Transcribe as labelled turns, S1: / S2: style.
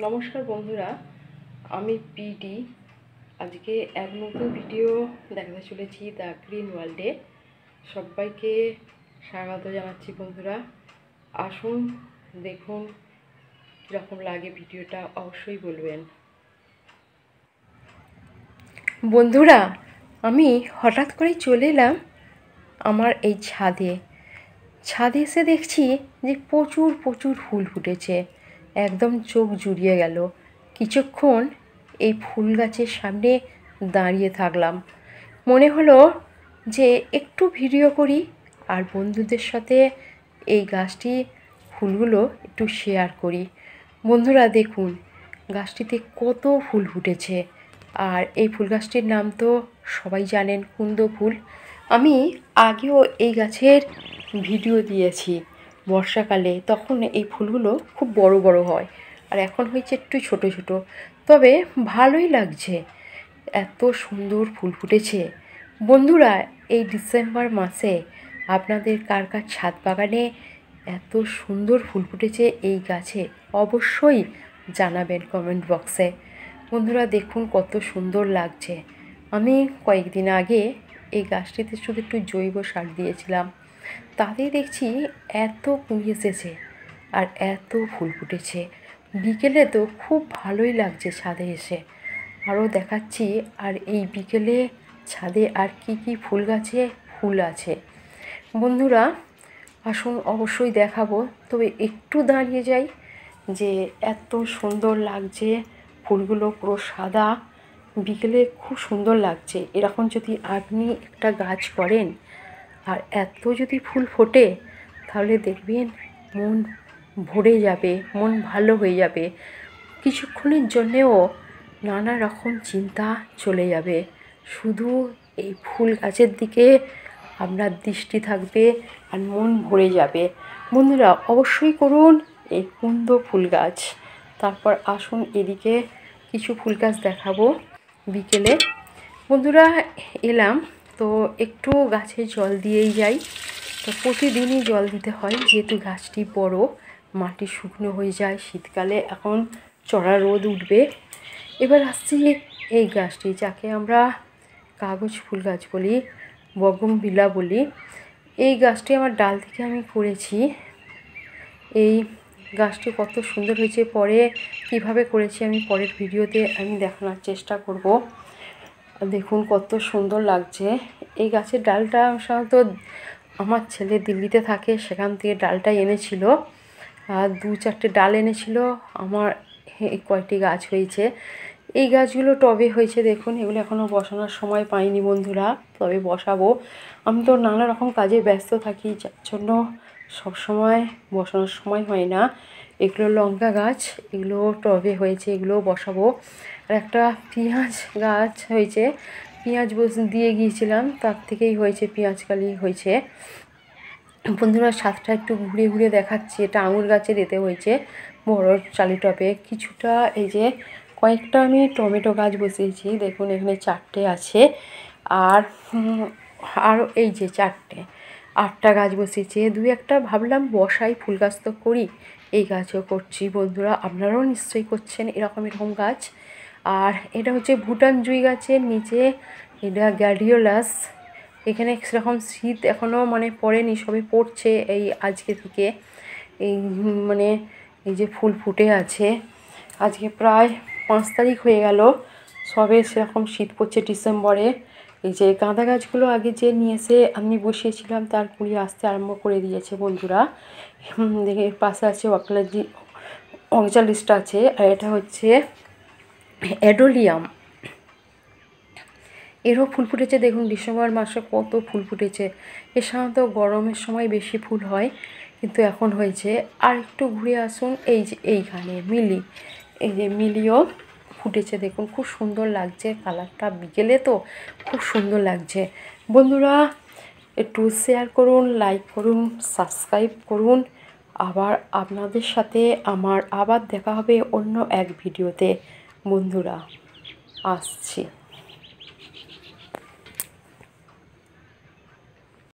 S1: নমস্কার বন্ধুরা, আমি পিডি। আজকে এক নতুন ভিডিও দেখাতে চলেছি দ্য গ্রিন ওয়ার্ল্ডে। সবাইকে স্বাগত জানাচ্ছি বন্ধুরা। আসুন দেখুন কীরকম লাগে ভিডিওটা, অবশ্যই বলবেন। বন্ধুরা, আমি হঠাৎ করেই চলে এলাম আমার এই ছাদে এসে দেখছি যে প্রচুর প্রচুর ফুল ফুটেছে। একদম চোখ জুড়িয়ে গেল। কিছুক্ষণ এই ফুল গাছের সামনে দাঁড়িয়ে থাকলাম। মনে হলো যে একটু ভিডিও করি আর বন্ধুদের সাথে এই গাছটি ফুলগুলো একটু শেয়ার করি। বন্ধুরা দেখুন, গাছটিতে কত ফুল ফুটেছে। আর এই ফুল গাছটির নাম তো সবাই জানেন, কুন্দ ফুল। আমি আগেও এই গাছের ভিডিও দিয়েছি বর্ষাকালে, তখন এই ফুলগুলো খুব বড় বড় হয় আর এখন হয়েছে একটু ছোট ছোট। তবে ভালোই লাগছে, এত সুন্দর ফুল ফুটেছে। বন্ধুরা, এই ডিসেম্বর মাসে আপনাদের কার কার ছাদ বাগানে এত সুন্দর ফুল ফুটেছে এই গাছে অবশ্যই জানাবেন কমেন্ট বক্সে। বন্ধুরা দেখুন কত সুন্দর লাগছে। আমি কয়েকদিন আগে এই গাছটিতে শুধু একটু জৈব সার দিয়েছিলাম, তাতেই দেখছি এত কুঁড়ি এসেছে আর এত ফুল ফুটেছে। বিকেলে তো খুব ভালোই লাগছে ছাদে এসে। আরও দেখাচ্ছি আর এই বিকেলে ছাদে আর কি কি ফুল গাছে ফুল আছে। বন্ধুরা আসুন অবশ্যই দেখাবো, তবে একটু দাঁড়িয়ে যাই। যে এত সুন্দর লাগছে ফুলগুলো, পুরো সাদা, বিকেলে খুব সুন্দর লাগছে। এরকম যদি আপনি একটা গাছ করেন আর এত যদি ফুল ফোটে তাহলে দেখবেন মন ভরে যাবে, মন ভালো হয়ে যাবে। কিছুক্ষণের জন্যেও নানা রকম চিন্তা চলে যাবে। শুধু এই ফুল গাছের দিকে আপনার দৃষ্টি থাকবে আর মন ভরে যাবে। বন্ধুরা অবশ্যই করুন এই কুন্দ ফুল গাছ। তারপর আসুন এদিকে কিছু ফুল গাছ দেখাবো বিকেলে। বন্ধুরা এলাম তো একটু গাছে জল দিয়েই যাই। তো প্রতিদিনই জল দিতে হয়, যেহেতু গাছটি বড়, মাটি শুকনো হয়ে যায় শীতকালে। এখন চড়া রোদ উঠবে। এবার আসছি এই গাছটি, যাকে আমরা কাগজ ফুল গাছ বলি, বগনভিলা বলি। এই গাছটি আমার ডাল থেকে আমি করেছি। এই গাছটি কত সুন্দর হয়েছে, পরে কিভাবে করেছি আমি পরের ভিডিওতে আমি দেখানোর চেষ্টা করব। দেখুন কত সুন্দর লাগছে। এই গাছের ডালটা সাধারণত আমার ছেলে দিল্লিতে থাকে, সেখান থেকে ডালটা এনেছিল। আর 2-4টে ডাল এনেছিল। আমার এই কয়টি গাছ হয়েছে। এই গাছগুলো টবে হয়েছে দেখুন। এগুলো এখনও বসানোর সময় পাইনি বন্ধুরা, তবে বসাবো। আমি তো নানা রকম কাজে ব্যস্ত থাকি, যার জন্য সবসময় বসানোর সময় হয় না। এগুলো লঙ্কা গাছ, এগুলো টবে হয়েছে, এগুলোও বসাবো। আর একটা পেঁয়াজ গাছ হয়েছে, পেঁয়াজ দিয়ে গিয়েছিলাম, তার থেকেই হয়েছে, পেঁয়াজকালি হয়েছে। বন্ধুরা ছাদটা একটু ঘুরে ঘুরে দেখাচ্ছি। এটা আঙুর গাছে দিতে হয়েছে বড় চালি টবে। কিছুটা এই যে কয়েকটা আমি টমেটো গাছ বসিয়েছি, দেখুন এখানে 4টে আছে। আর আরও এই যে 8টা গাছ বসিয়েছি। 2-1টা ভাবলাম বসাই, ফুল গাছ তো করি, এই গাছও করছি। বন্ধুরা আপনারাও নিশ্চয়ই করছেন এরকম গাছ। আর এটা হচ্ছে ভুটান জুঁই গাছের নিচে, এটা গ্ল্যাডিওলাস। এখানে সেরকম শীত এখনও পড়েনি, সবে পড়ছে এই আজকে থেকে। এই এই যে ফুল ফুটে আছে, আজকে প্রায় 5 তারিখ হয়ে গেল, সবে সেরকম শীত পড়ছে ডিসেম্বরে। এই যে গাঁদা গাছগুলো আগে যে নিয়ে এসে আমি বসিয়েছিলাম, তার কুড়ি আসতে আরম্ভ করে দিয়েছে বন্ধুরা। দেখে এর পাশে আছে অক্সালিস্ট আছে, আর এটা হচ্ছে অ্যাডোলিয়াম। এরও ফুল ফুটেছে দেখুন, ডিসেম্বর মাসে কত ফুল ফুটেছে। এর সাধারণত গরমের সময় বেশি ফুল হয়, কিন্তু এখন হয়েছে। আর একটু ঘুরে আসুন, এই যে এইখানে মিলি, এই যে মিলিও ফুটেছে দেখুন, খুব সুন্দর লাগছে কালারটা, বিকেলে তো খুব সুন্দর লাগছে। বন্ধুরা একটু শেয়ার করুন, লাইক করুন, সাবস্ক্রাইব করুন। আবার আপনাদের সাথে আমার আবার দেখা হবে অন্য এক ভিডিওতে। বন্ধুরা আসছি।